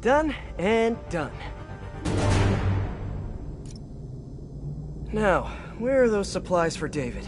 Done and done. Now, where are those supplies for David?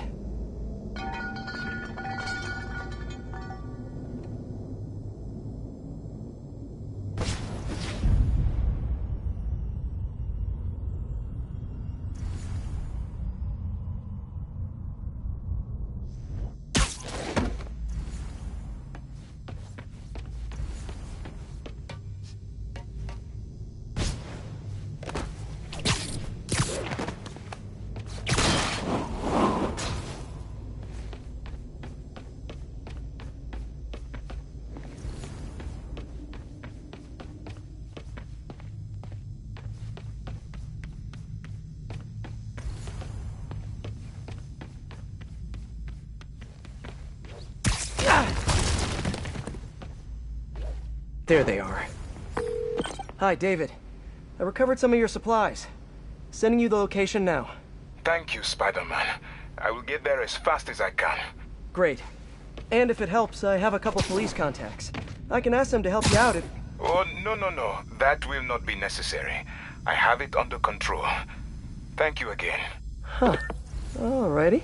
There they are. Hi, David. I recovered some of your supplies. Sending you the location now. Thank you, Spider-Man. I will get there as fast as I can. Great. And if it helps, I have a couple police contacts. I can ask them to help you out if... Oh, no. That will not be necessary. I have it under control. Thank you again. Huh. Alrighty.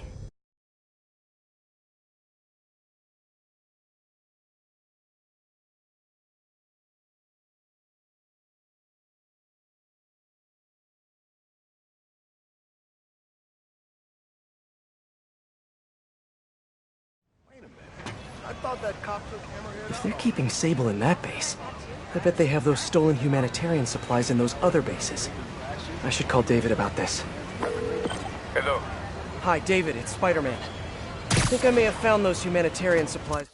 If they're keeping Sable in that base, I bet they have those stolen humanitarian supplies in those other bases. I should call David about this. Hello. Hi, David, it's Spider-Man. I think I may have found those humanitarian supplies.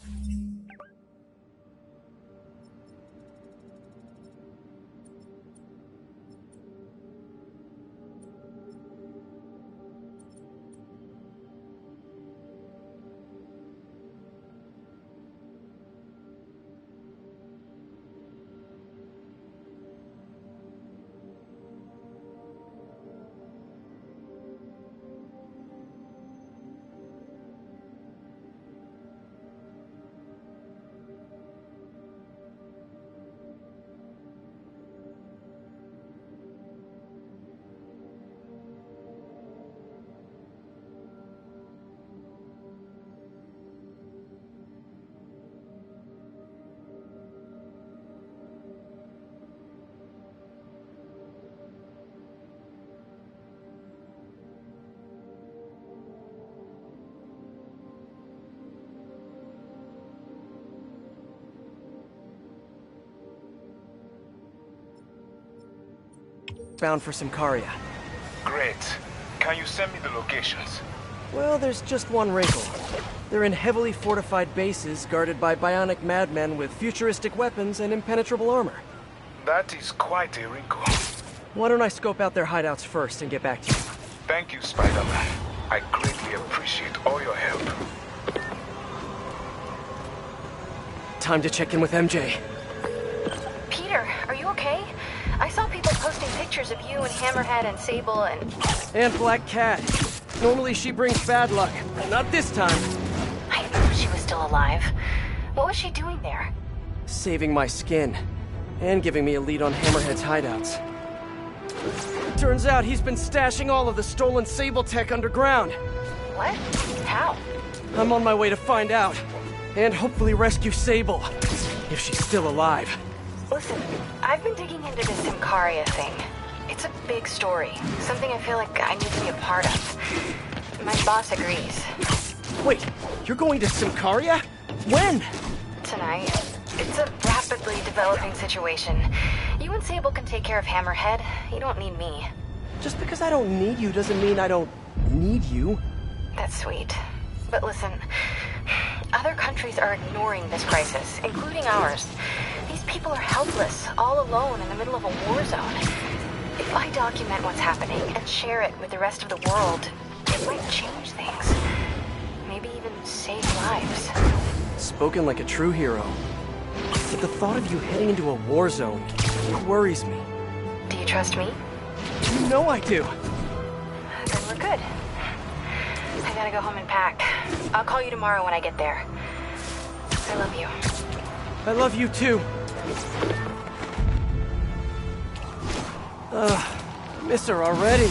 Bound for Symkaria. Great. Can you send me the locations? Well, there's just one wrinkle. They're in heavily fortified bases guarded by bionic madmen with futuristic weapons and impenetrable armor. That is quite a wrinkle. Why don't I scope out their hideouts first and get back to you? Thank you, Spider-Man. I greatly appreciate all your help. Time to check in with MJ. Peter, are you okay? I saw people posting pictures of you and Hammerhead and Sable and... And Black Cat. Normally she brings bad luck, but not this time. I knew she was still alive. What was she doing there? Saving my skin. And giving me a lead on Hammerhead's hideouts. Turns out he's been stashing all of the stolen Sable tech underground. What? How? I'm on my way to find out. And hopefully rescue Sable. If she's still alive. Listen, I've been digging into this Symkaria thing. It's a big story. Something I feel like I need to be a part of. My boss agrees. Wait, you're going to Symkaria? When? Tonight. It's a rapidly developing situation. You and Sable can take care of Hammerhead. You don't need me. Just because I don't need you doesn't mean I don't need you. That's sweet. But listen, other countries are ignoring this crisis, including ours. These people are helpless, all alone in the middle of a war zone. If I document what's happening and share it with the rest of the world, it might change things. Maybe even save lives. Spoken like a true hero. But the thought of you heading into a war zone worries me. Do you trust me? You know I do. Then we're good. I gotta go home and pack. I'll call you tomorrow when I get there. I love you. I love you too. I miss her already.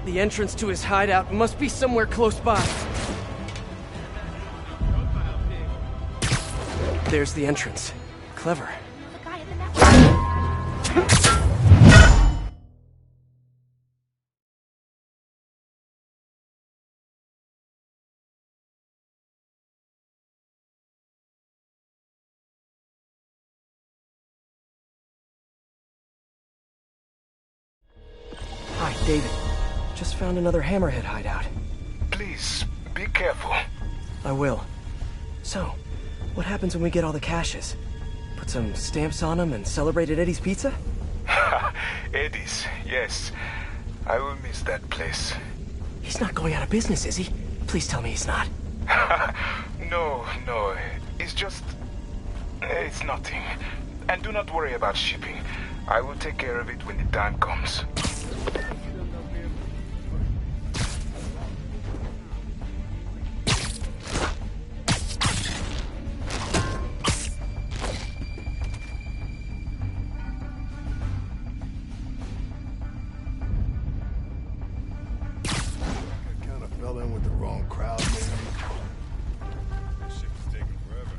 The entrance to his hideout must be somewhere close by. There's the entrance. Clever. Hi, David. Just found another Hammerhead hideout. Please, be careful. I will. So, what happens when we get all the caches? Put some stamps on them and celebrate at Eddie's Pizza? Eddie's, yes. I will miss that place. He's not going out of business, is he? Please tell me he's not. No, it's just... It's nothing. And do not worry about shipping. I will take care of it when the time comes. Fell in with the wrong crowd, maybe. This shit is taking forever.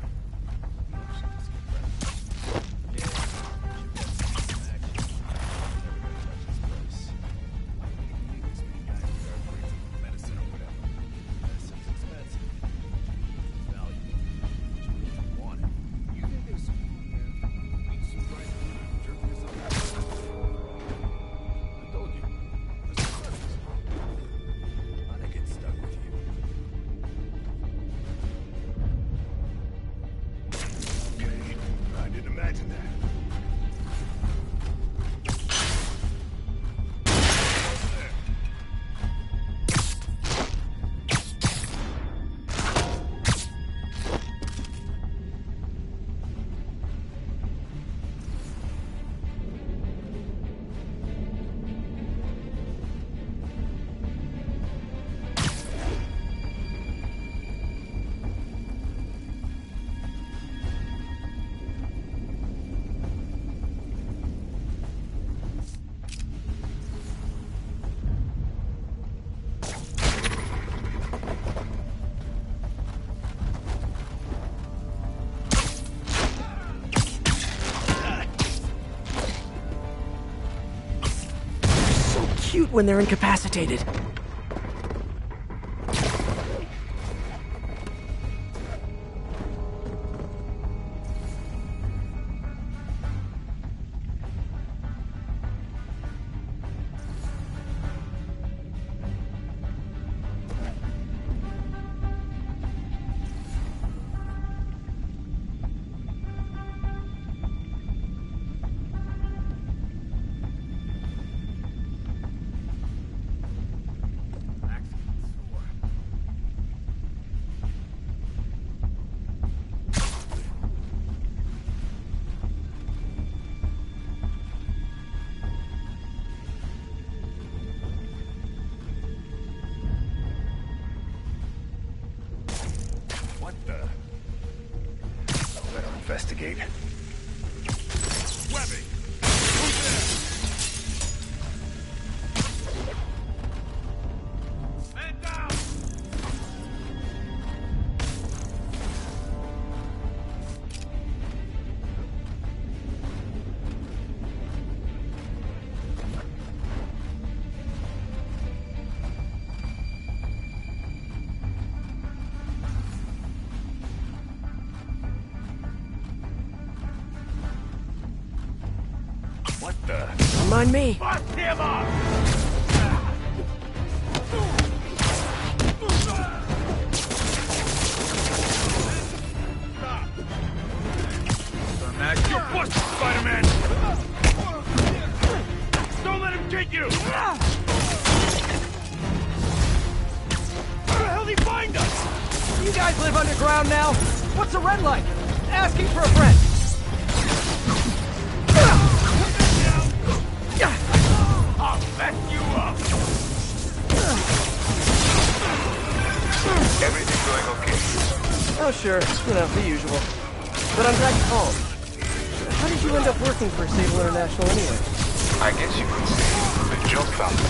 Cute when they're incapacitated. Investigate. Webbing! Man down! What the? Don't mind me. Bust him up! Max, you're busted, Spider-Man! Don't let him get you! Where the hell did he find us? You guys live underground now? What's the rent like? Asking for a friend. I'll mess you up! Everything going okay? Oh, sure. You know, the usual. But I'm glad you called. How did you end up working for Sable International anyway? I guess you could say the job found me.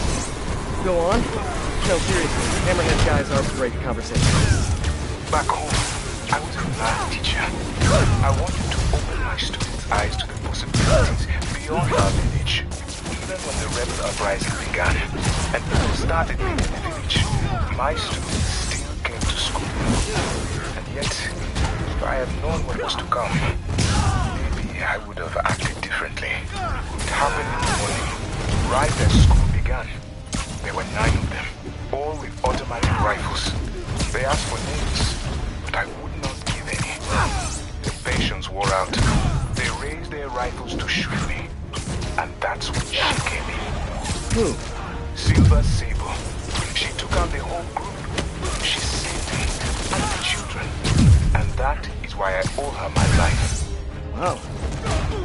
Go on? No, seriously. Hammerhead guys are great conversations. Back home, I was a math teacher. I wanted to open my students' eyes to the possibilities beyond our village. Even when the rebel uprising began, and people started leaving the village, my students still came to school. And yet, if I had known what was to come, maybe I would have acted differently. It happened in the morning, right as school began. There were 9 of them, all with automatic rifles. They asked for names, but I would not give any. The patience wore out. They raised their rifles to shoot me. And that's when she came in. Who? Silver Sable. She took out the whole group. She saved me and the children. And that is why I owe her my life. Wow.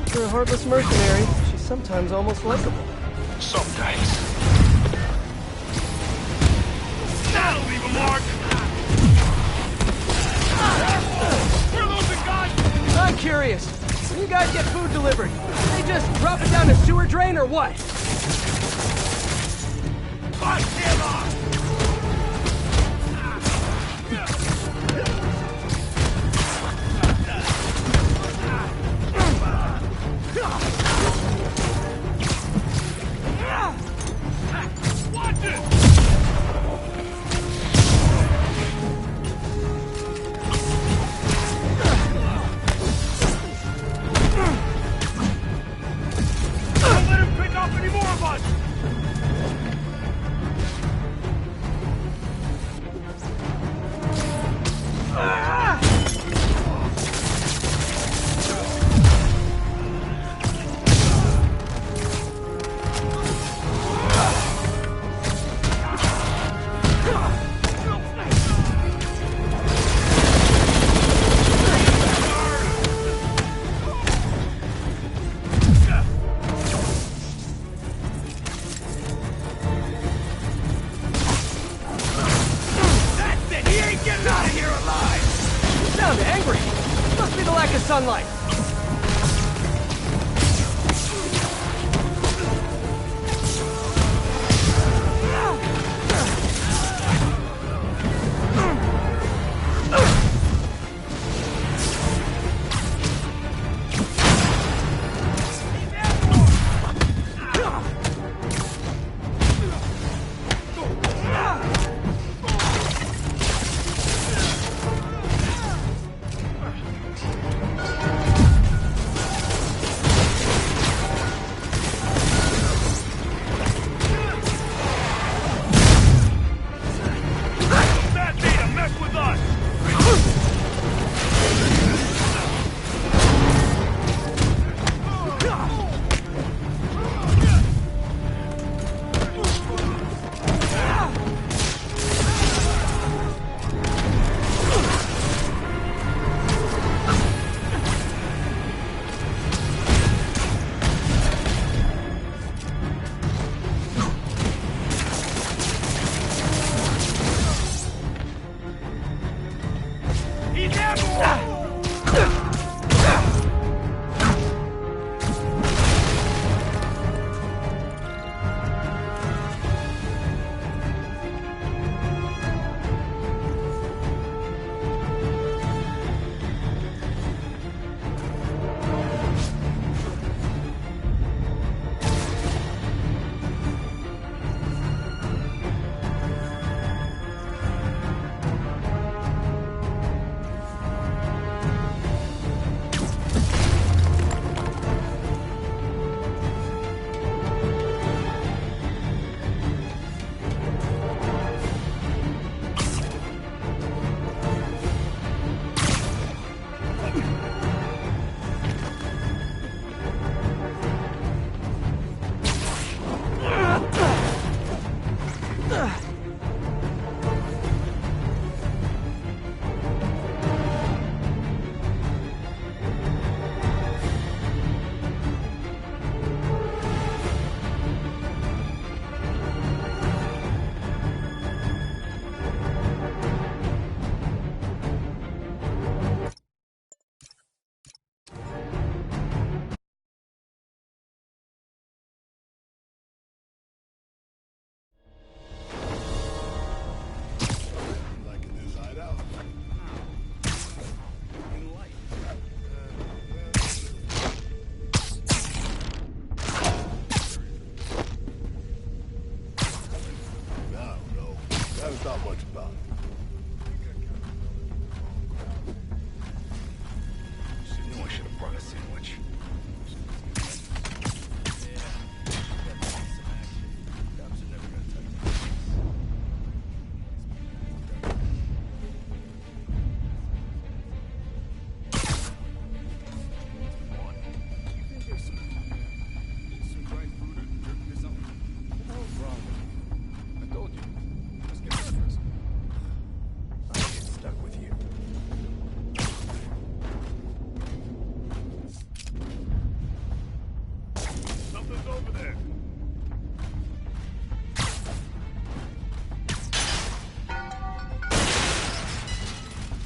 For a heartless mercenary, she's sometimes almost likable. Sometimes. That'll leave a mark! We're losing guys! I'm curious. When you guys get food delivered, they just drop it down a sewer drain or what? Fight him on! Watch it! Don't let him pick off any more of us! That's it! He ain't getting out of here alive! You sound angry. Must be the lack of sunlight. That made him mess with us! He's everywhere!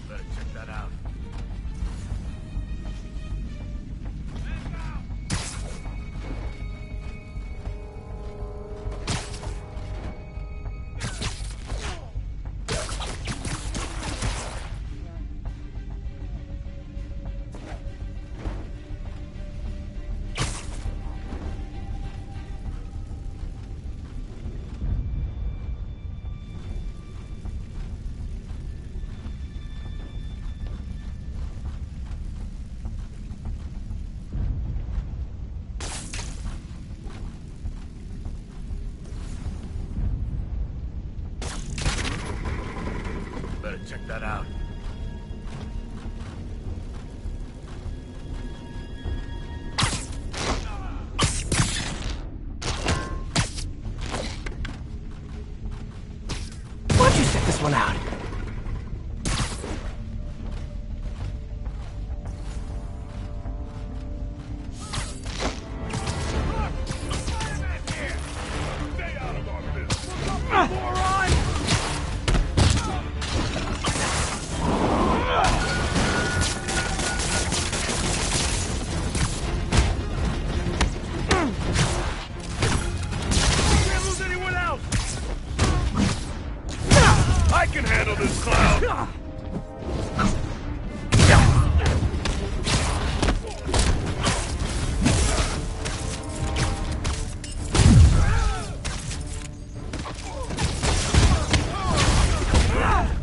Better check that out. Better check that out. Why don't you sit this one out? Stay out of our business. Moron! Can't lose anyone else. I can handle this clown.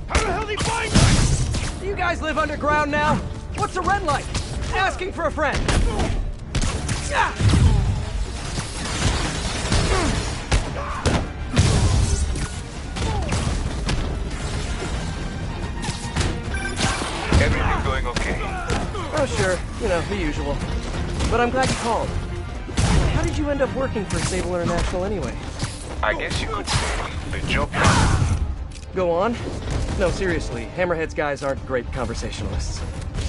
How the hell did he find me? Do you guys live underground now? What's the rent like? Asking for a friend. Everything going okay? Oh, sure. You know, the usual. But I'm glad you called. How did you end up working for Sable International anyway? I guess you could say the job. Go on. No, seriously, Hammerhead's guys aren't great conversationalists.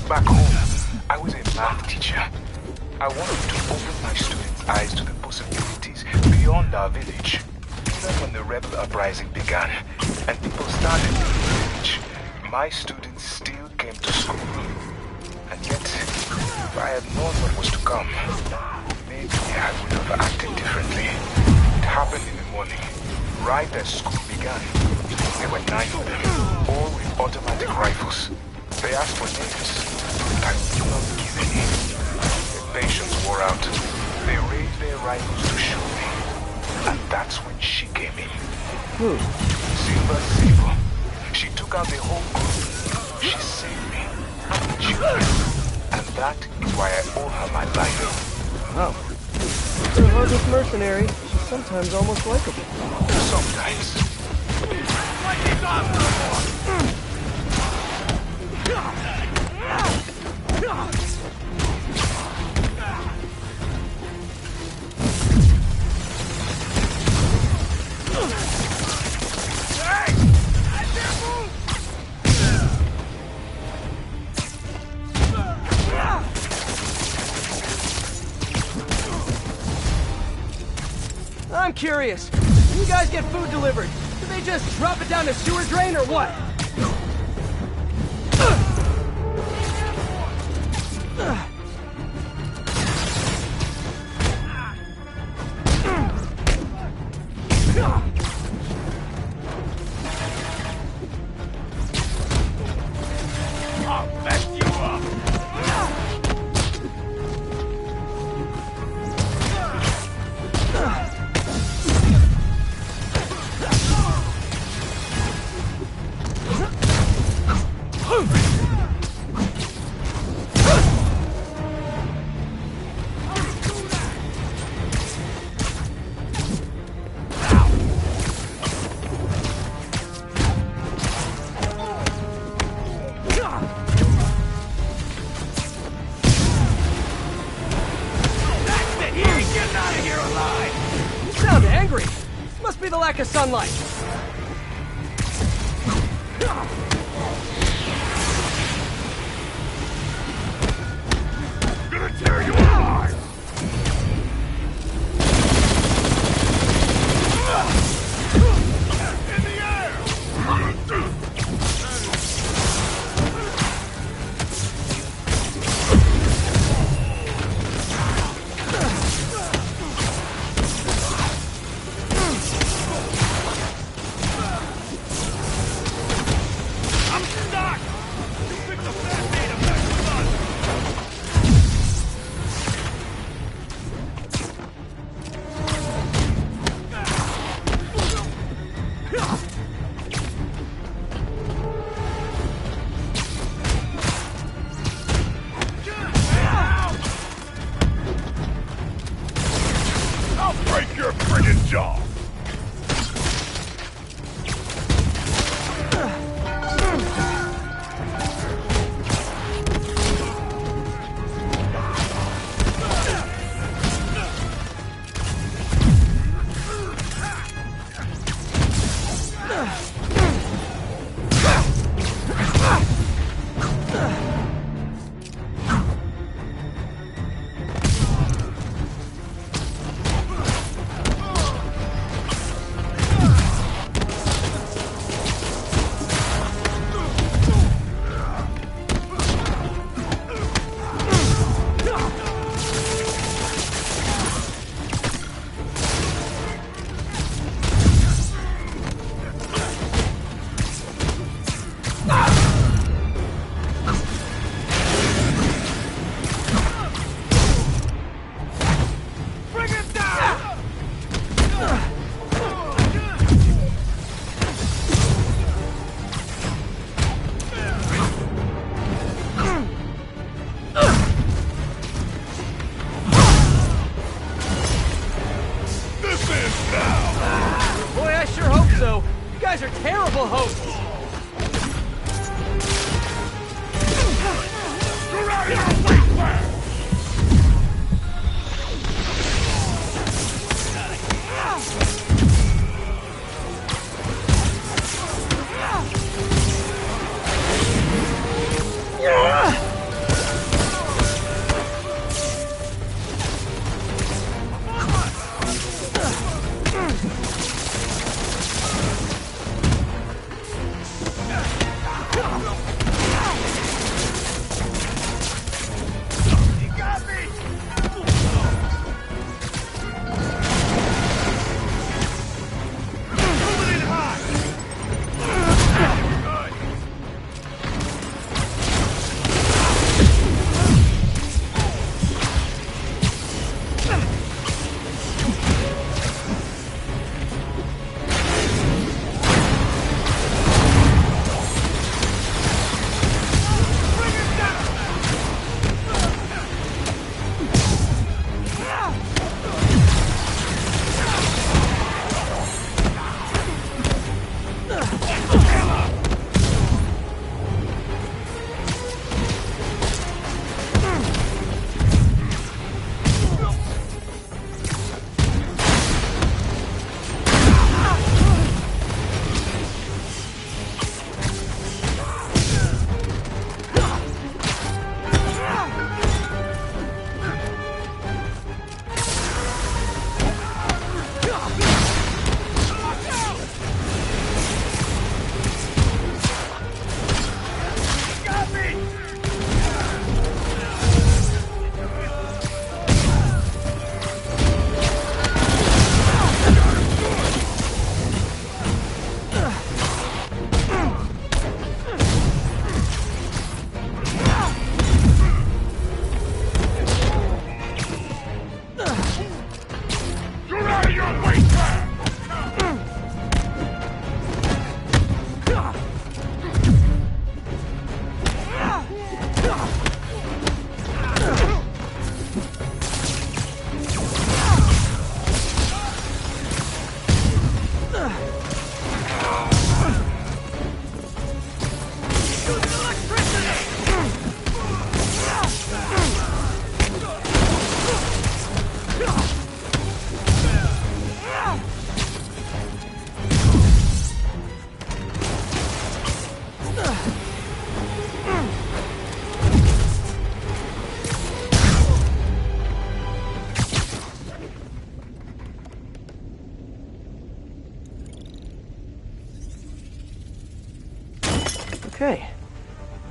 Back home, I was a math teacher. I wanted to open my students' eyes to the possibilities beyond our village. Even when the rebel uprising began and people started leaving the village, my students still came to school. And yet, if I had known what was to come, maybe I would have acted differently. It happened in the morning, right as school began. There were 9 of them, all with automatic rifles. They asked for names, but I would not give any. Their patience wore out. They raised their rifles to shoot me. And that's when she came in. Who? Silver Sable. She took out the whole group. She saved me. And the children. And that is why I owe her my life. Wow. For a harmless mercenary, she's sometimes almost likable. Sometimes. Like he's on for more. Hey! I can't move! I'm curious. When you guys get food delivered, do they just drop it down a sewer drain or what? I'll mess you up! That's it! He ain't getting out of here alive! You sound angry. Must be the lack of sunlight. Gonna tear you apart!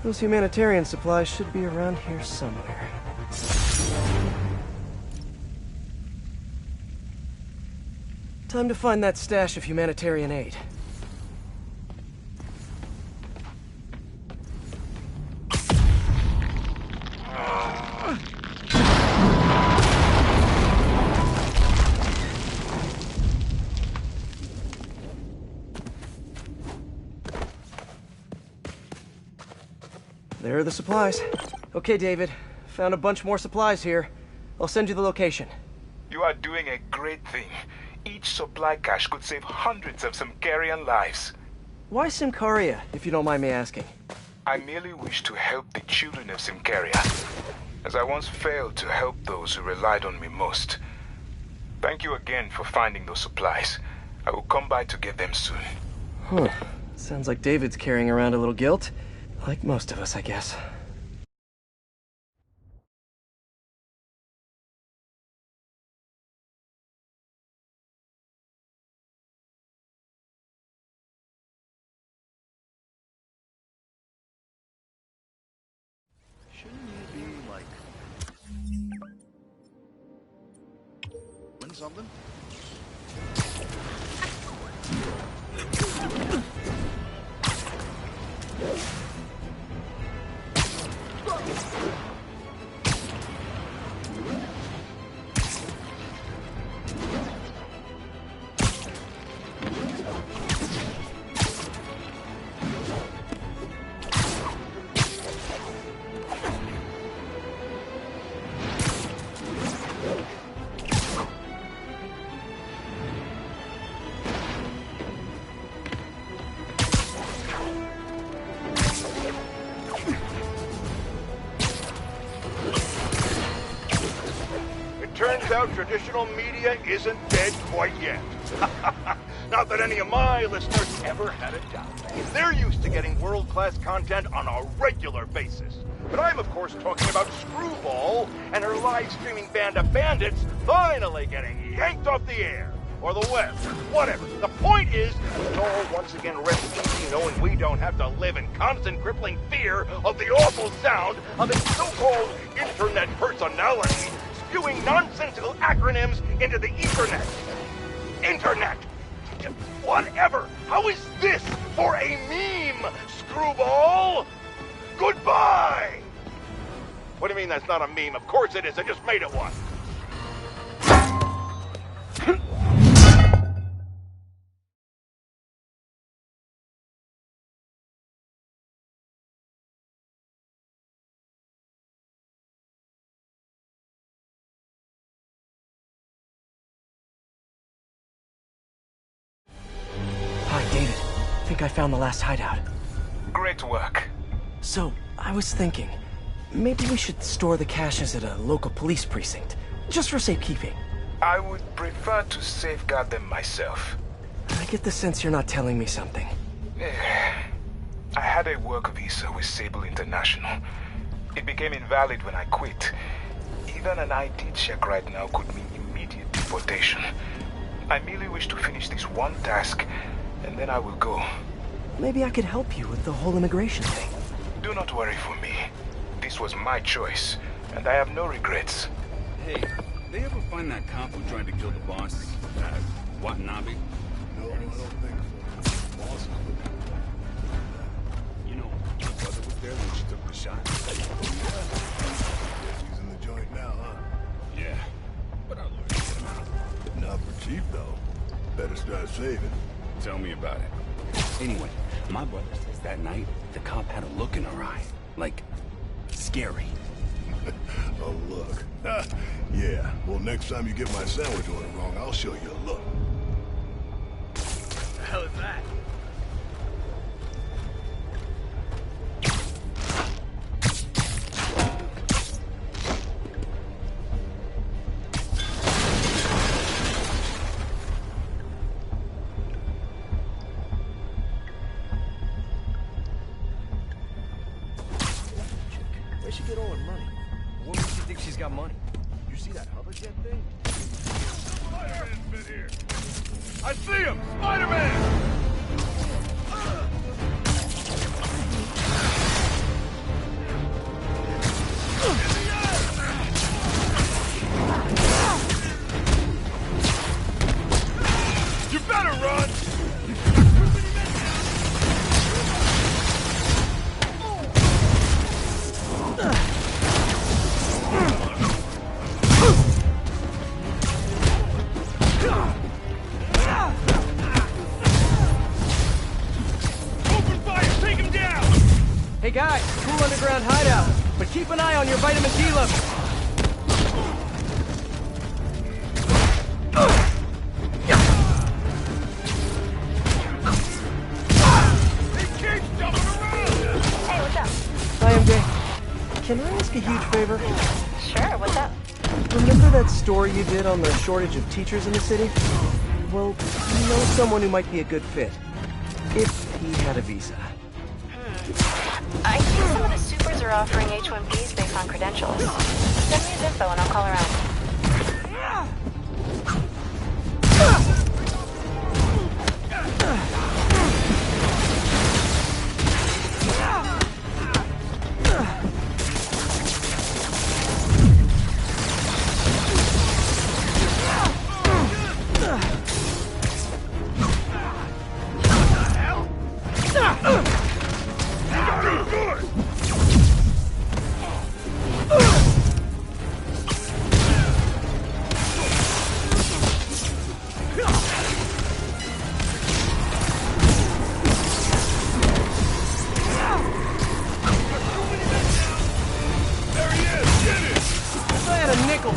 Those humanitarian supplies should be around here somewhere. Time to find that stash of humanitarian aid. There are the supplies. Okay, David. Found a bunch more supplies here. I'll send you the location. You are doing a great thing. Each supply cache could save hundreds of Symkarian lives. Why Symkaria, if you don't mind me asking? I merely wish to help the children of Symkaria, as I once failed to help those who relied on me most. Thank you again for finding those supplies. I will come by to get them soon. Huh. Sounds like David's carrying around a little guilt. Like most of us, I guess. Shouldn't you be, like... win something? Turns out traditional media isn't dead quite yet. Not that any of my listeners ever had a doubt. They're used to getting world-class content on a regular basis. But I'm, of course, talking about Screwball and her live-streaming band of bandits finally getting yanked off the air. Or the web. Whatever. The point is, it's all once again rest easy knowing we don't have to live in constant crippling fear of the awful sound of a so-called internet personality spewing nonsensical acronyms into the Ethernet. Internet! Whatever! How is this for a meme, Screwball? Goodbye! What do you mean that's not a meme? Of course it is, I just made it one. Hi, David. I think I found the last hideout. Great work. So, I was thinking, maybe we should store the caches at a local police precinct, just for safekeeping. I would prefer to safeguard them myself. I get the sense you're not telling me something. I had a work visa with Sable International. It became invalid when I quit. Even an ID check right now could mean immediate deportation. I merely wish to finish this one task, and then I will go. Maybe I could help you with the whole immigration thing. Do not worry for me. This was my choice, and I have no regrets. Hey, they ever find that cop who tried to kill the boss? Watanabe? No, I don't think so. Boss is looking for him. You know, my brother was there when she took the shot. He's in the joint now, huh? Yeah, but I'll learn to get him out. Not for cheap, though. Better start saving. Tell me about it. Anyway, my brother says that night, the cop had a look in her eye. Like, scary. Oh, look. Yeah, well, next time you get my sandwich order wrong, I'll show you a look. What the hell is that? Where'd she get all her money? What makes you think she's got money? You see that hover jet thing? Spider-Man's been here. I see him! Spider-Man! But keep an eye on your vitamin D level. Hey, what's up? Hi, MJ. Can I ask a huge favor? Sure, what's up? Remember that story you did on the shortage of teachers in the city? Well, you know someone who might be a good fit. If he had a visa. I think some of the supers are offering H-1Bs based on credentials. Send me his info and I'll call around.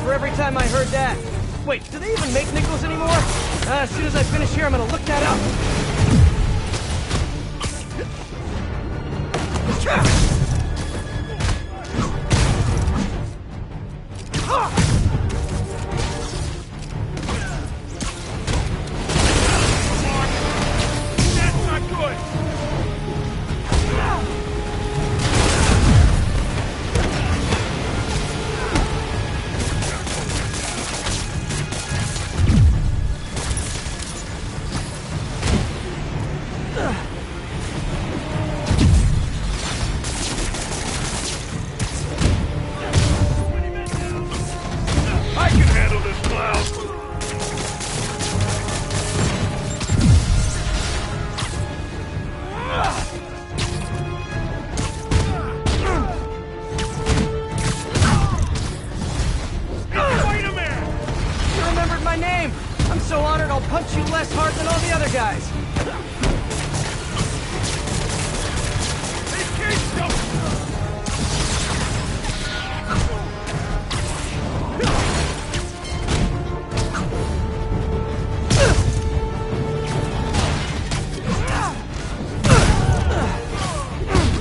For every time I heard that. Wait, do they even make nickels anymore? As soon as I finish here, I'm gonna look that up. That's not good! I can handle this clown! Wait a minute! You remembered my name! I'm so honored I'll punch you less hard than all the other guys. These kids don't...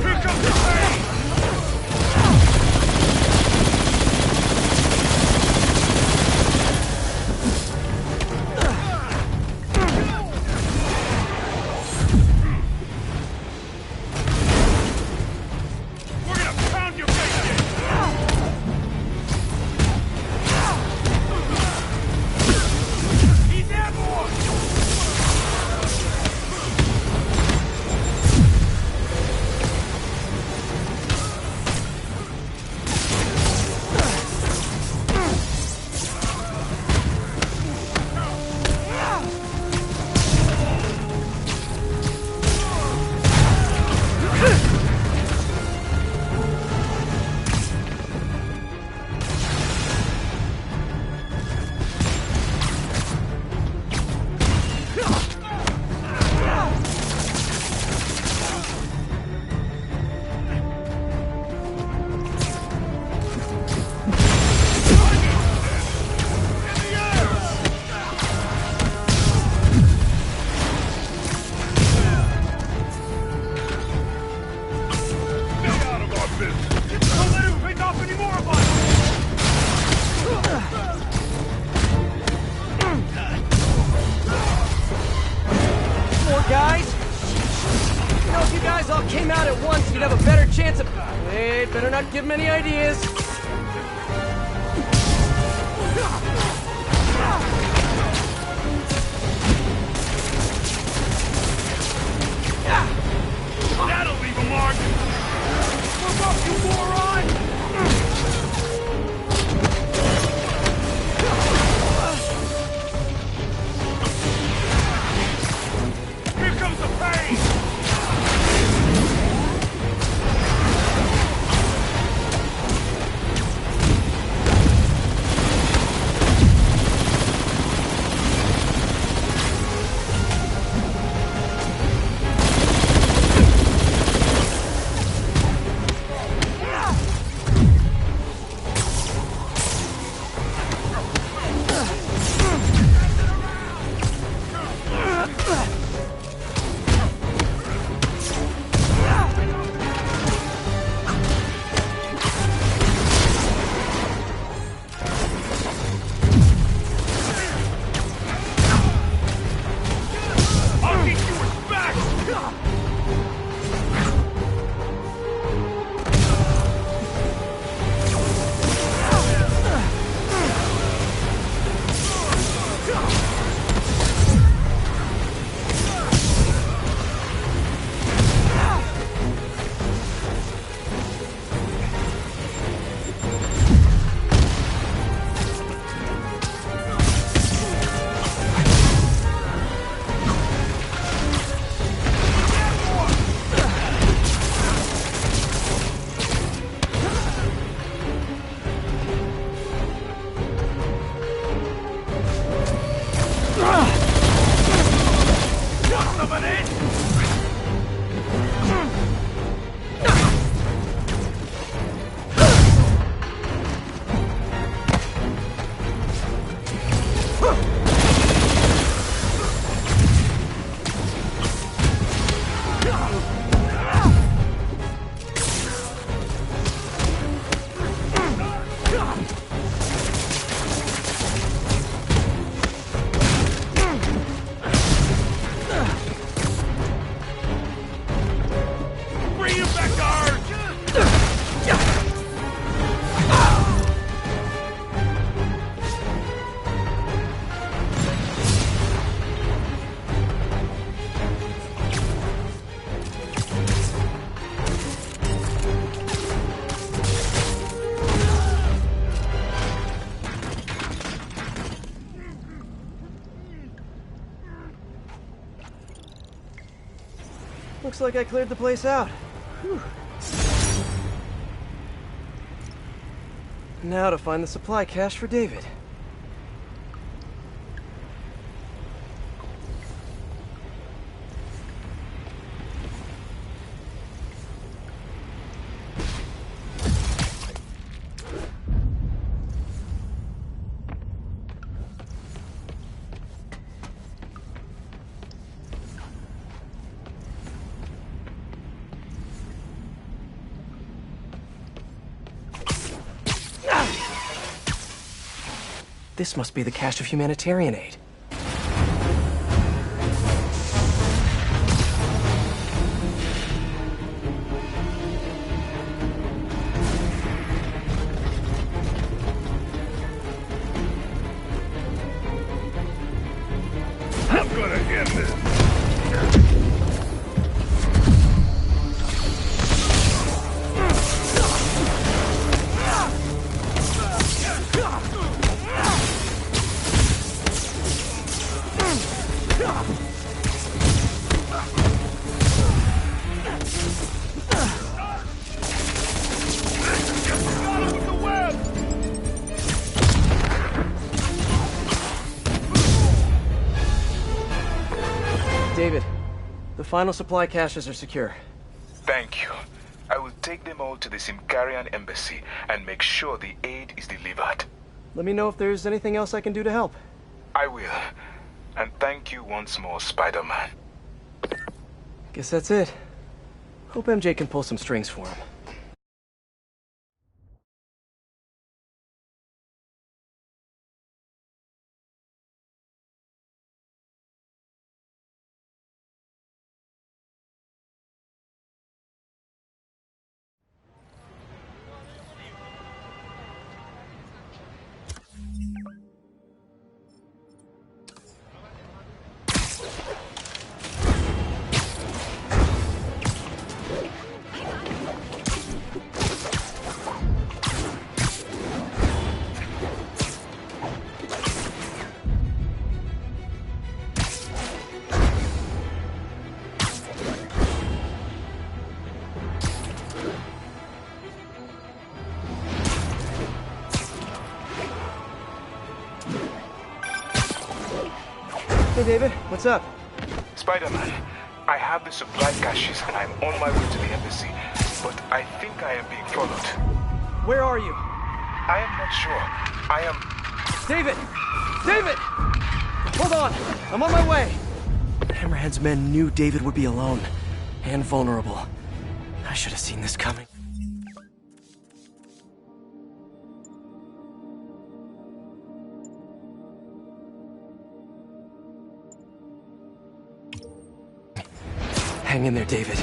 Here comes the pain! We're gonna pound your face in! He's airborne! Stay out of our business! Don't let him pick off any more of us! More guys? You know, if you guys all came out at once, you'd have a better chance of... Wait, better not give them any ideas. That'll leave a mark! Move up, you moron! Here comes the pain! Looks like I cleared the place out. Whew. Now to find the supply cache for David. This must be the cache of humanitarian aid. I'm gonna end this. David, the final supply caches are secure. Thank you. I will take them all to the Simkarian embassy and make sure the aid is delivered. Let me know if there's anything else I can do to help. I will. And thank you once more, Spider-Man. Guess that's it. Hope MJ can pull some strings for him. Hey David, what's up? Spider-Man, I have the supply caches and I'm on my way to the embassy, but I think I am being followed. Where are you? I am not sure. I am... David! David! Hold on, I'm on my way! Hammerhead's men knew David would be alone and vulnerable. I should have seen this coming. Hang in there, David.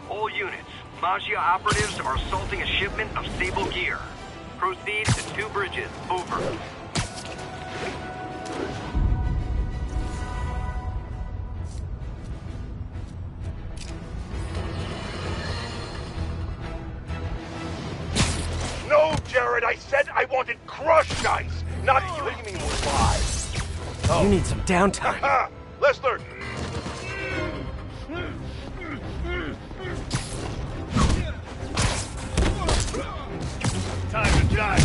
All units, Maggia operatives are assaulting a shipment of stable gear. Proceed to 2 bridges. Over. No, Jared, I said I wanted crushed ice, not gleaming with live. You need some downtime. Ha! Lester! Time to die!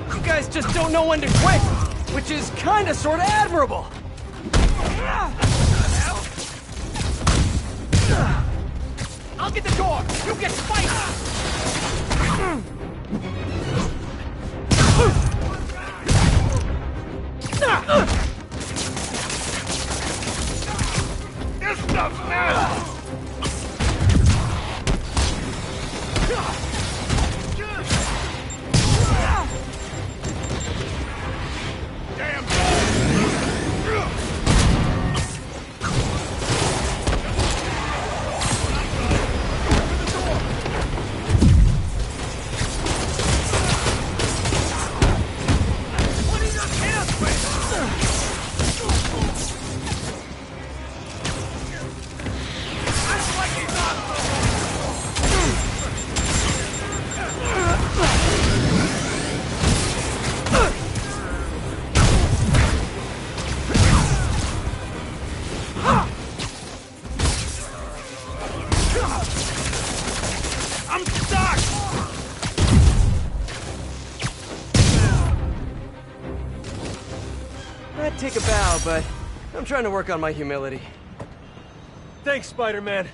You guys just don't know when to quit, which is kinda sorta admirable. I'll get the door! You get spiked! This stuff's nasty! I'd take a bow, but I'm trying to work on my humility. Thanks, Spider-Man.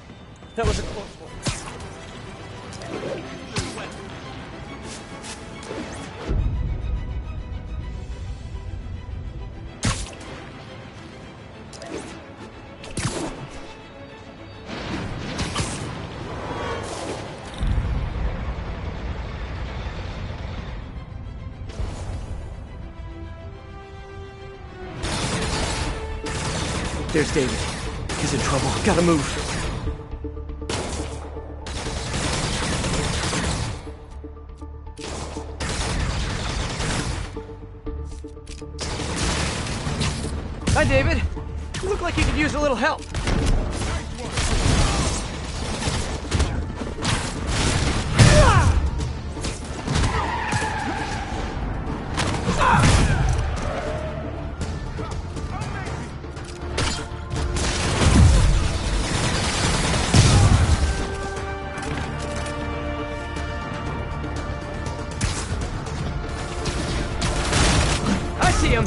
That was a close one. There's David. He's in trouble. Gotta move. Hi, David. You look like you could use a little help. I see him.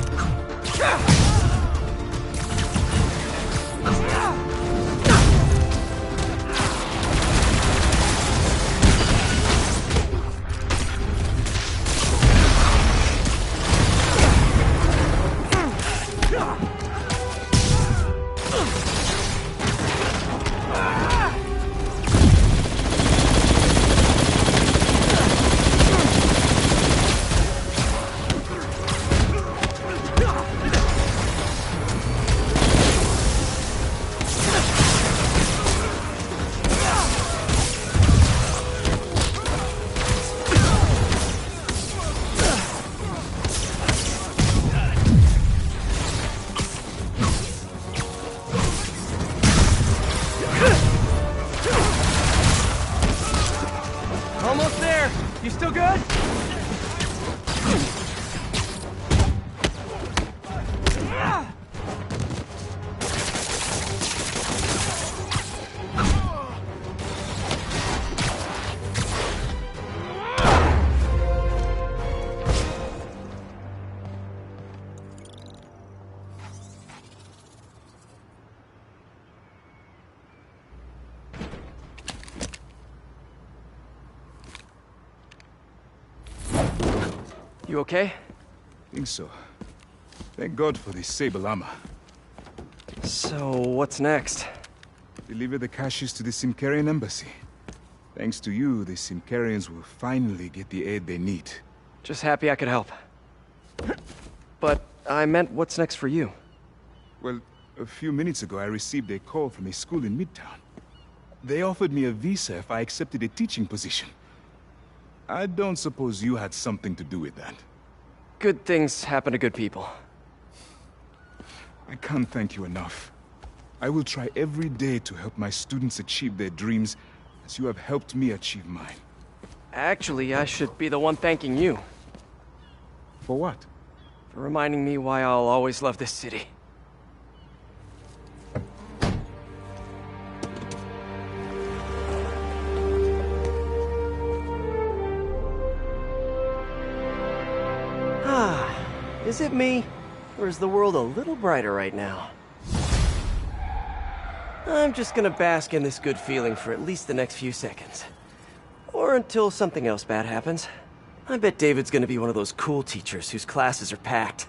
Almost there. You still good? You okay? Think so. Thank God for this sable armor. So, what's next? Deliver the caches to the Simkarian embassy. Thanks to you, the Simkarians will finally get the aid they need. Just happy I could help. But I meant what's next for you? Well, a few minutes ago I received a call from a school in Midtown. They offered me a visa if I accepted a teaching position. I don't suppose you had something to do with that. Good things happen to good people. I can't thank you enough. I will try every day to help my students achieve their dreams, as you have helped me achieve mine. Actually, I should be the one thanking you. For what? For reminding me why I'll always love this city. Is it me? Or is the world a little brighter right now? I'm just gonna bask in this good feeling for at least the next few seconds. Or until something else bad happens. I bet David's gonna be one of those cool teachers whose classes are packed.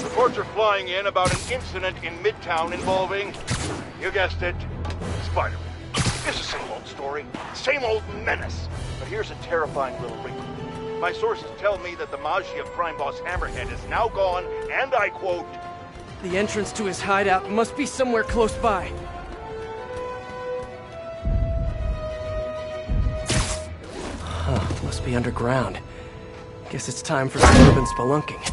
Reports are flying in about an incident in Midtown involving, you guessed it, Spider-Man. It's the same old story, same old menace. But here's a terrifying little wrinkle. My sources tell me that the Maggia crime boss Hammerhead is now gone, and I quote, The entrance to his hideout must be somewhere close by. Huh, must be underground. Guess it's time for some urban spelunking.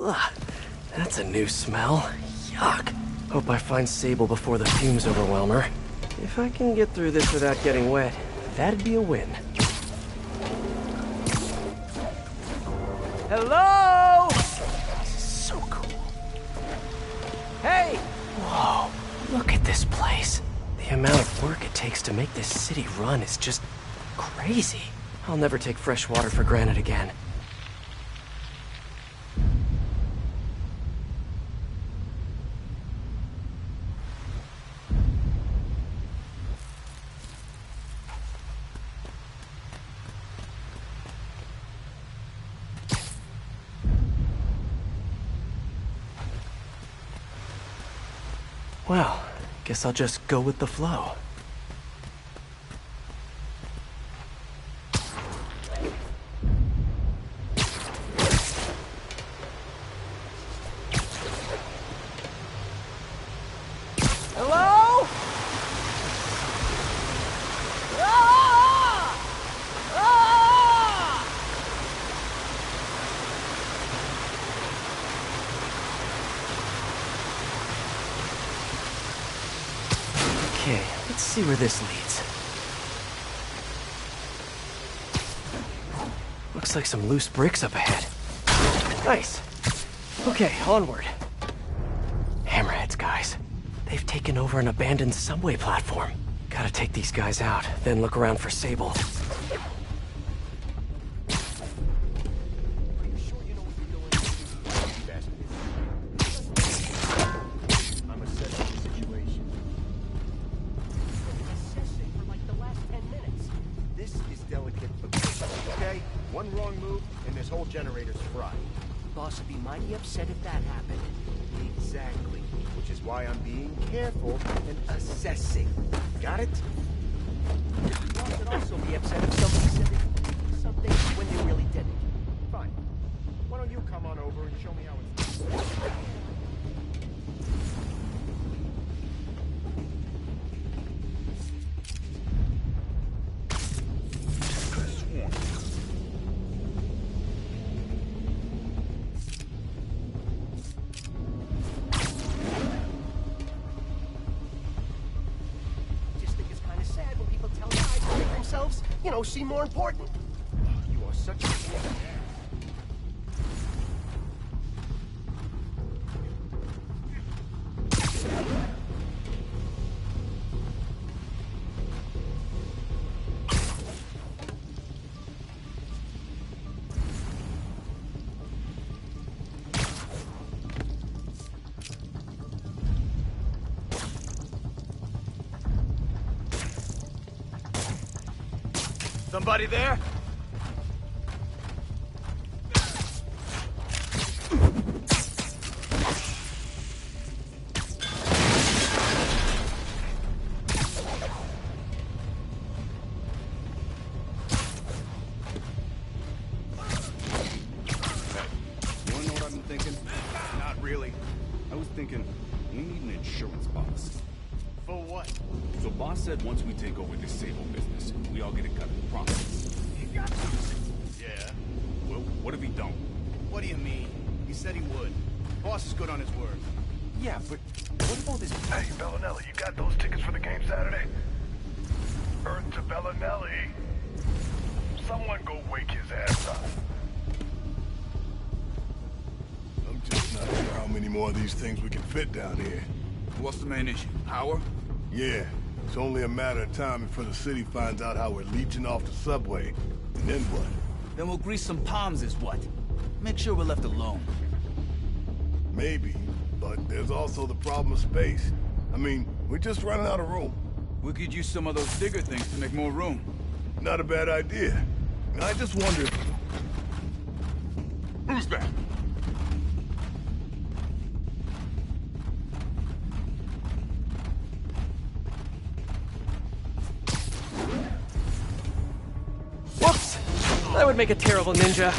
Ugh, that's a new smell. Yuck. Hope I find Sable before the fumes overwhelm her. If I can get through this without getting wet, that'd be a win. Hello? This is so cool. Hey! Whoa, look at this place. The amount of work it takes to make this city run is just crazy. I'll never take fresh water for granted again. Well, guess I'll just go with the flow. Hello? Ah! Ah! Okay, let's see where this leads. Looks like some loose bricks up ahead. Nice. Okay, onward. Hammerheads, guys. They've taken over an abandoned subway platform. Gotta take these guys out, then look around for Sable. One wrong move, and this whole generator's fried. Boss would be mighty upset if that happened. Exactly. Which is why I'm being careful and assessing. Got it? Boss would also be upset if somebody said they did something when they really didn't. Fine. Why don't you come on over and show me how it's done? You know, seem more important. You are such a... Somebody there? You wanna know what I've been thinking? Not really. I was thinking, we need an insurance policy. For what? So boss said once we take over this Sable business, we all get a cut of the profits. He got to. Yeah. Well, what if he don't? What do you mean? He said he would. Boss is good on his word. Yeah, but what about this? Hey, Bellinelli, you got those tickets for the game Saturday? Earth to Bellinelli. Someone go wake his ass up. I'm just not sure how many more of these things we can fit down here. What's the main issue? Power? Yeah, it's only a matter of time before the city finds out how we're leeching off the subway. And then what? Then we'll grease some palms is what? Make sure we're left alone. Maybe, but there's also the problem of space. I mean, we're just running out of room. We could use some of those bigger things to make more room. Not a bad idea. I just wonder... Who's that? would make a terrible ninja.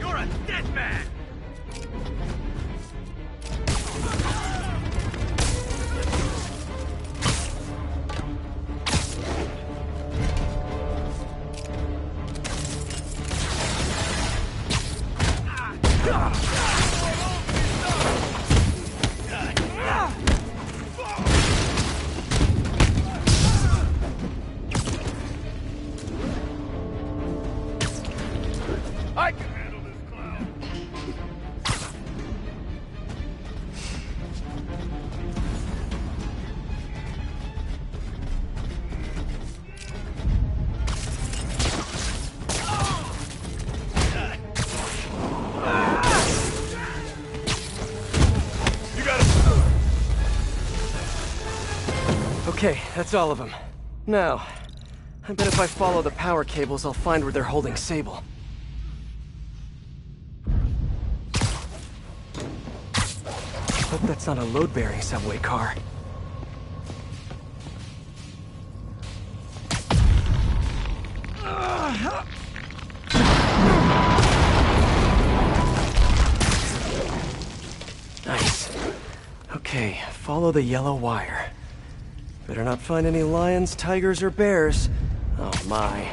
You're a dead man! I can handle this clown. You got it. Okay, that's all of them. Now, I bet if I follow the power cables, I'll find where they're holding Sable. Hope that's not a load-bearing subway car. Nice. Okay, follow the yellow wire. Better not find any lions, tigers, or bears. Oh my.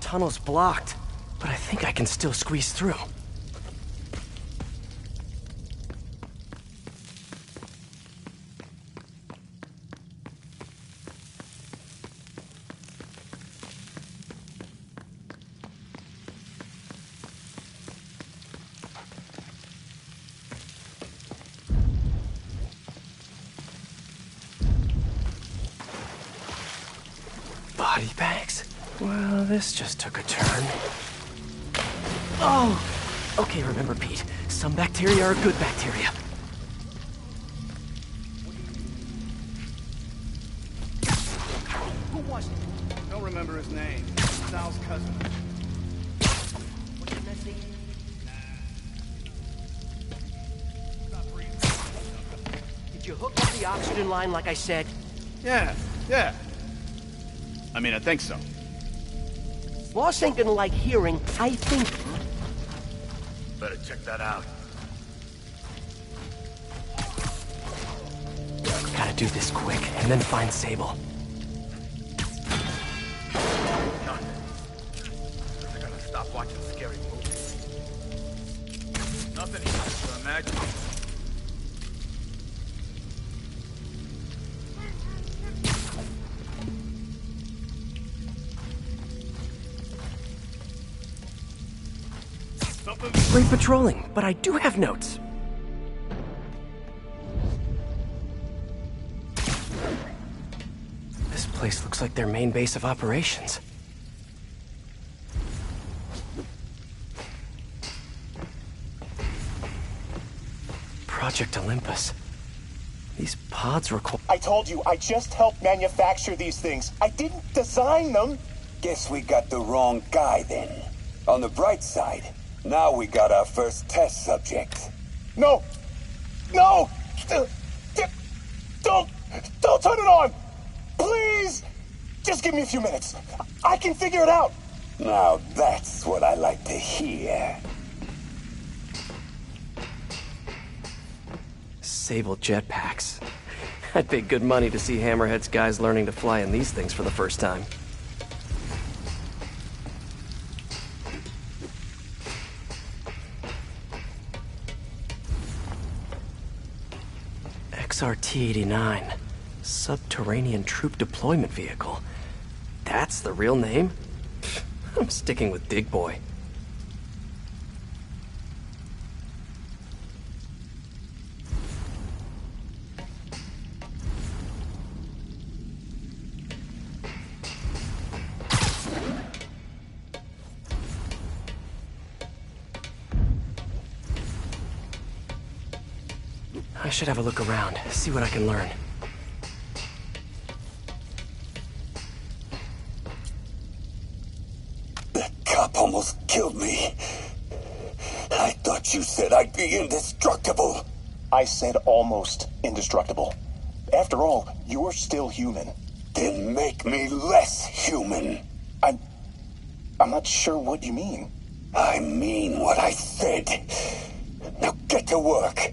Tunnel's blocked. But I think I can still squeeze through. Body bags? Well, this just took a turn. Oh! Okay, remember, Pete. Some bacteria are good bacteria. Who was it? Don't remember his name. Sal's cousin. What's your next name? Did you hook up the oxygen line like I said? Yeah. I mean, I think so. Boss ain't gonna like hearing, I think. Better check that out. Gotta do this quick, and then find Sable. They're gonna stop watching scary movies. Nothing easy to imagine. Great patrolling, but I do have notes. This place looks like their main base of operations. Project Olympus. These pods require... I told you, I just helped manufacture these things. I didn't design them. Guess we got the wrong guy then. On the bright side, now we got our first test subject. No! No! Don't turn it on! Please! Just give me a few minutes. I can figure it out. Now that's what I like to hear. Sable jetpacks. I'd pay good money to see Hammerhead's guys learning to fly in these things for the first time. XRT-89. Subterranean Troop Deployment Vehicle. That's the real name? I'm sticking with Dig Boy. I should have a look around, see what I can learn. That cop almost killed me. I thought you said I'd be indestructible. I said almost indestructible. After all, you're still human. Then make me less human. I'm not sure what you mean. I mean what I said. Now get to work.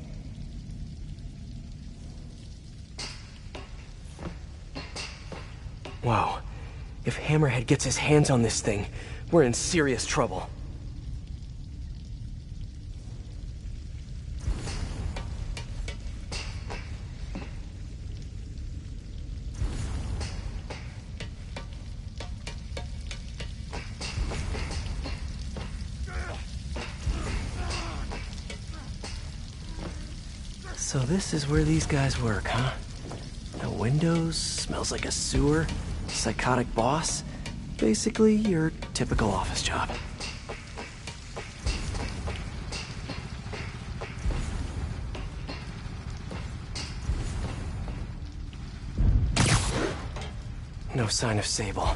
Wow. If Hammerhead gets his hands on this thing, we're in serious trouble. So this is where these guys work, huh? No windows, smells like a sewer, psychotic boss. Basically, your typical office job. No sign of Sable.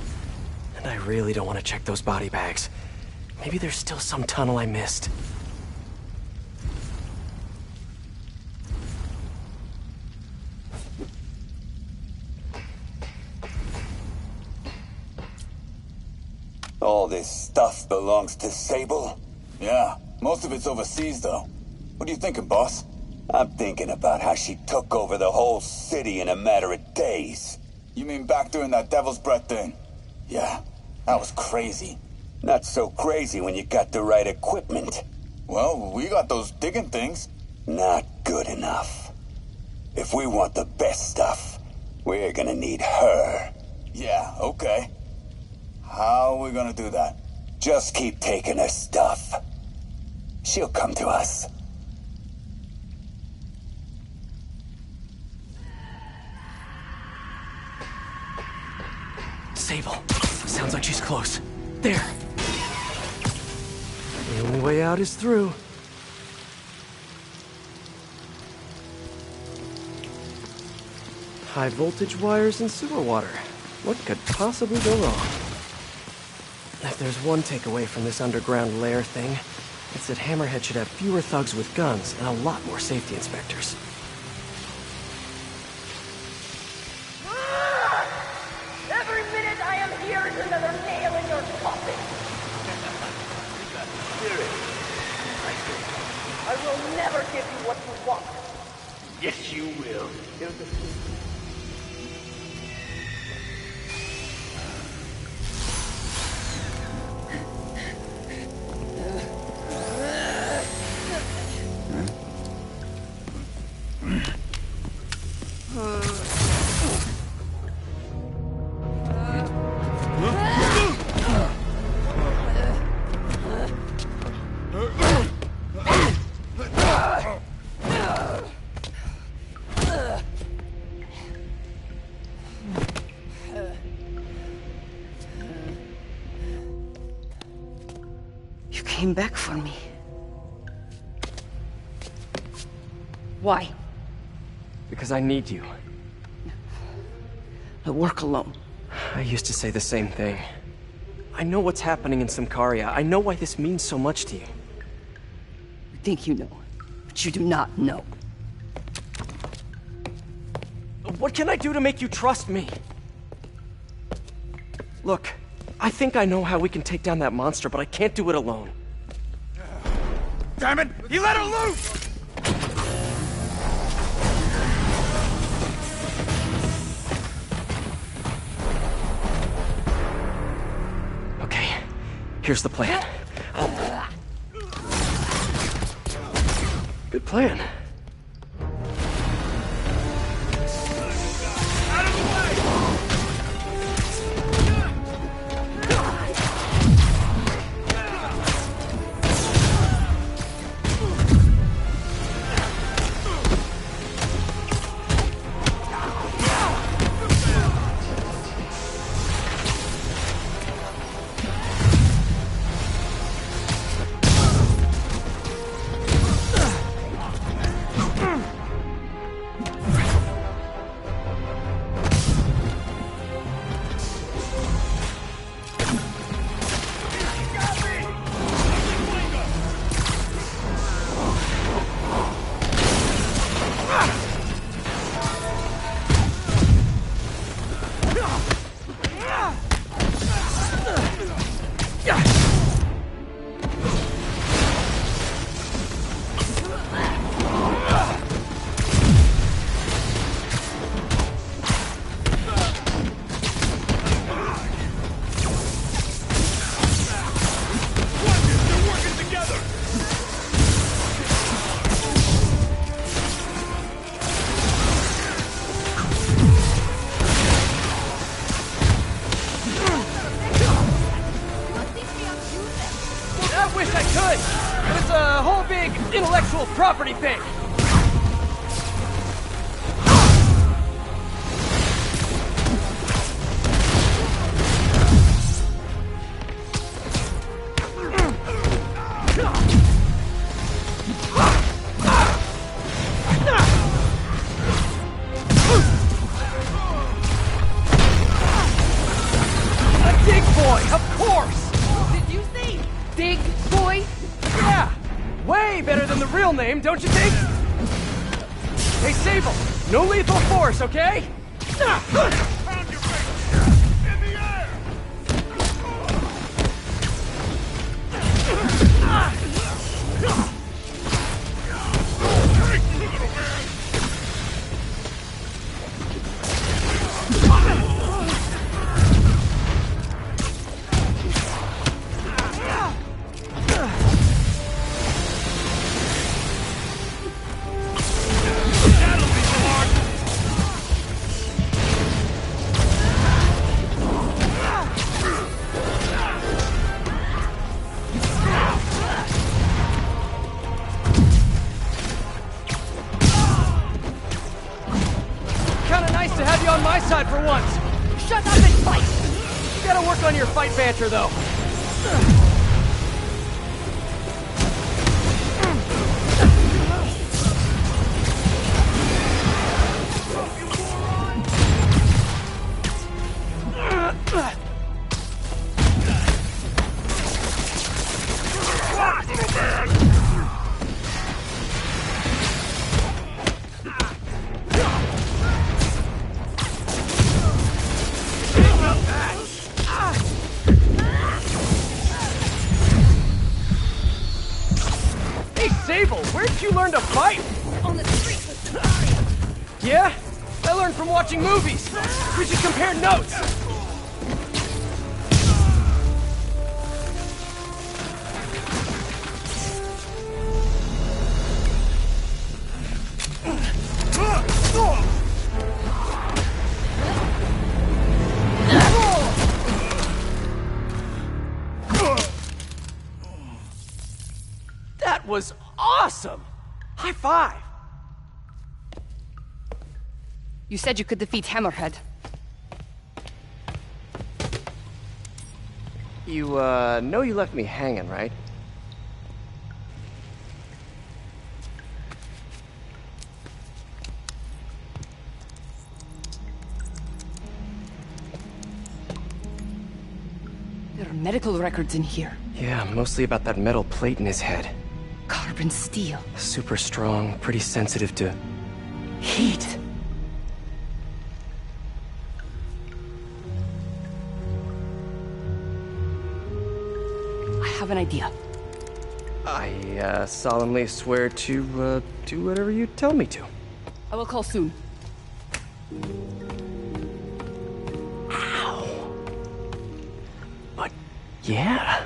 And I really don't want to check those body bags. Maybe there's still some tunnel I missed. All this stuff belongs to Sable? Yeah, most of it's overseas, though. What are you thinking, boss? I'm thinking about how she took over the whole city in a matter of days. You mean back during that Devil's Breath thing? Yeah, that was crazy. Not so crazy when you got the right equipment. Well, we got those digging things. Not good enough. If we want the best stuff, we're gonna need her. Yeah, okay. How are we gonna do that? Just keep taking her stuff. She'll come to us. Sable. Sounds like she's close. There. The only way out is through. High voltage wires and sewer water. What could possibly go wrong? If there's one takeaway from this underground lair thing, it's that Hammerhead should have fewer thugs with guns and a lot more safety inspectors. Every minute I am here is another nail in your coffin. I will never give you what you want. Yes, you will. You came back for me. Why? Because I need you. I work alone. I used to say the same thing. I know what's happening in Symkaria. I know why this means so much to you. You think you know, but you do not know. What can I do to make you trust me? Look, I think I know how we can take down that monster, but I can't do it alone. Damn it! You let her loose! Okay, here's the plan. Good plan. could, but it's a whole big intellectual property thing. Name, don't you think? Hey, Sable, no lethal force, okay? Pound your face! In the air! Side for once. Shut up and fight! You gotta work on your fight banter, though. Where'd you learn to fight? On the streets with Mario. Yeah? I learned from watching movies. We should compare notes. That was awesome! High five! You said you could defeat Hammerhead. You, know you left me hanging, right? There are medical records in here. Yeah, mostly about that metal plate in his head. Carbon steel. Super strong, pretty sensitive to heat. I have an idea. I, solemnly swear to, do whatever you tell me to. I will call soon. Ow. But, yeah.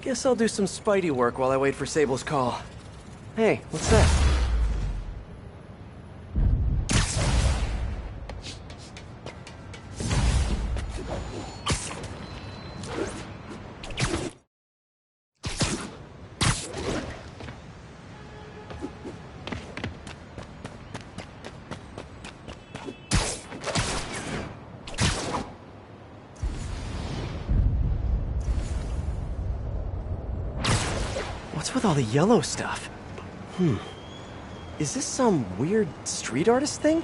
Guess I'll do some Spidey work while I wait for Sable's call. Hey, what's that? What's with all the yellow stuff? Is this some weird street artist thing?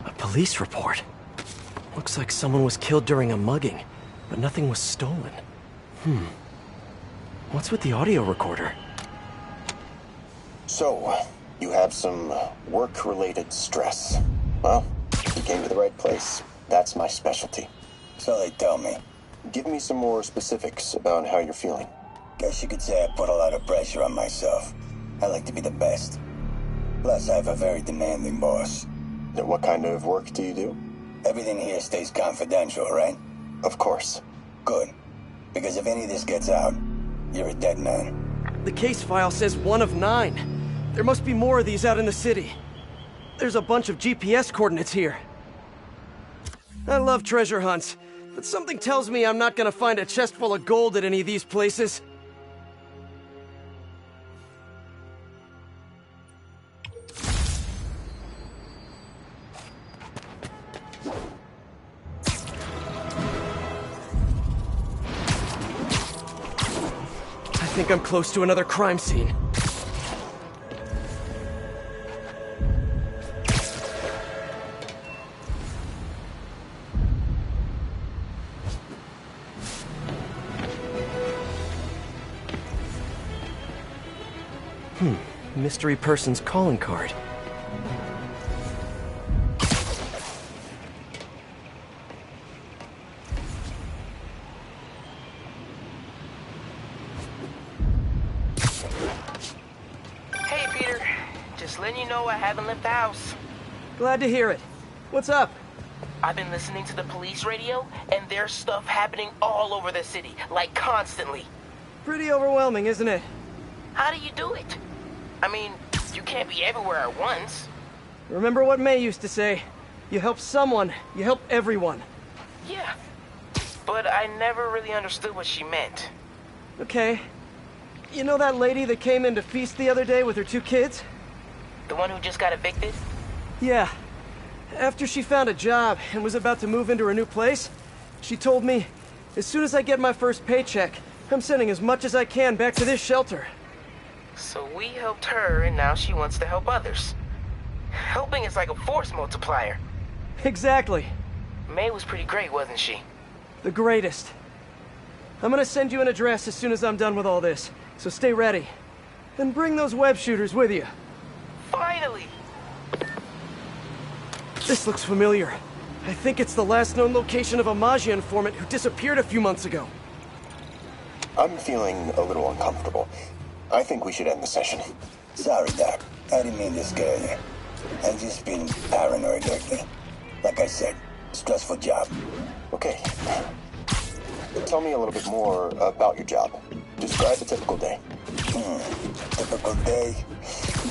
A police report. Looks like someone was killed during a mugging, but nothing was stolen. What's with the audio recorder? So, You have some work-related stress. Well, you came to the right place. That's my specialty. So they tell me. Give me some more specifics about how you're feeling. Guess you could say I put a lot of pressure on myself. I like to be the best. Plus, I have a very demanding boss. What kind of work do you do? Everything here stays confidential, right? Of course. Good. Because if any of this gets out, you're a dead man. The case file says 1 of 9. There must be more of these out in the city. There's a bunch of GPS coordinates here. I love treasure hunts, but something tells me I'm not gonna find a chest full of gold at any of these places. I think I'm close to another crime scene. Mystery person's calling card. Hey, Peter. Just letting you know I haven't left the house. Glad to hear it. What's up? I've been listening to the police radio, and there's stuff happening all over the city, like constantly. Pretty overwhelming, isn't it? How do you do it? I mean, you can't be everywhere at once. Remember what May used to say? You help someone, you help everyone. Yeah, but I never really understood what she meant. Okay. You know that lady that came in to feast the other day with her 2 kids? The one who just got evicted? Yeah. After she found a job and was about to move into her new place, she told me, as soon as I get my first paycheck, I'm sending as much as I can back to this shelter. So we helped her, and now she wants to help others. Helping is like a force multiplier. Exactly. May was pretty great, wasn't she? The greatest. I'm gonna send you an address as soon as I'm done with all this, so stay ready. And bring those web shooters with you. Finally! This looks familiar. I think it's the last known location of a Maggia informant who disappeared a few months ago. I'm feeling a little uncomfortable. I think we should end the session. Sorry, Doc. I didn't mean to scare you. I've just been paranoid lately. Like I said, stressful job. Okay. Tell me a little bit more about your job. Describe a typical day. Typical day?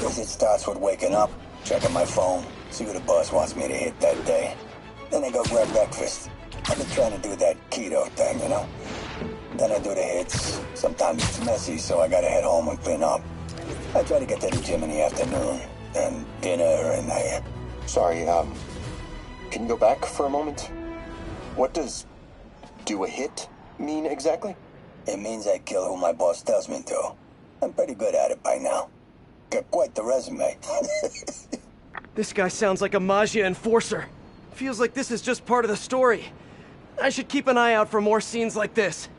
Guess it starts with waking up, checking my phone, see what the boss wants me to hit that day. Then I go grab breakfast. I've been trying to do that keto thing, you know? Then I do the hits. Sometimes it's messy, so I gotta head home and clean up. I try to get to the gym in the afternoon, then dinner, and I... Sorry, can you go back for a moment? What does do a hit mean exactly? It means I kill who my boss tells me to. I'm pretty good at it by now. Got quite the resume. This guy sounds like a Maggia enforcer. Feels like this is just part of the story. I should keep an eye out for more scenes like this.